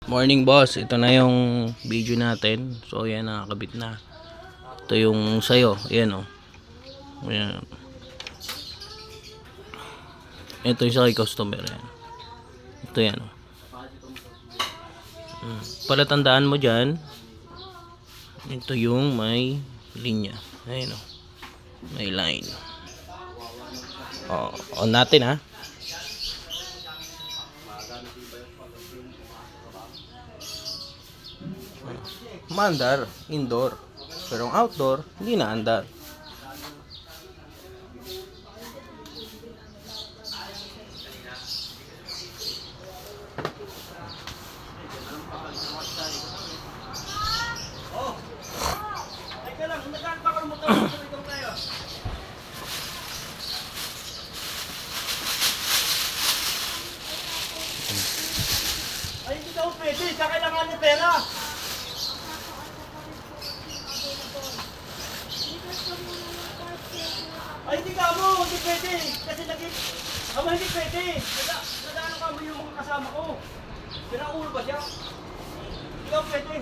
Morning boss, ito na yung video natin. So ayan, nakakabit na. Ito yung sayo, ayan o. Ayan. Ito yung sa kay customer. Ayan. Ito yan o. Palatandaan mo dyan, ito yung may linya. Ayan o. May line. On natin ha. Maandar, indoor. Pero ang outdoor, hindi na andar. Ay, hindi daw pwede. Sa kailangan niya pera. Ay, hindi ka mo. Hindi pwede. Kasi lagi... Aba, hindi pwede. Nagano ka mo yung mga kasama ko. Pinaulo ba siya? Hindi daw pwede.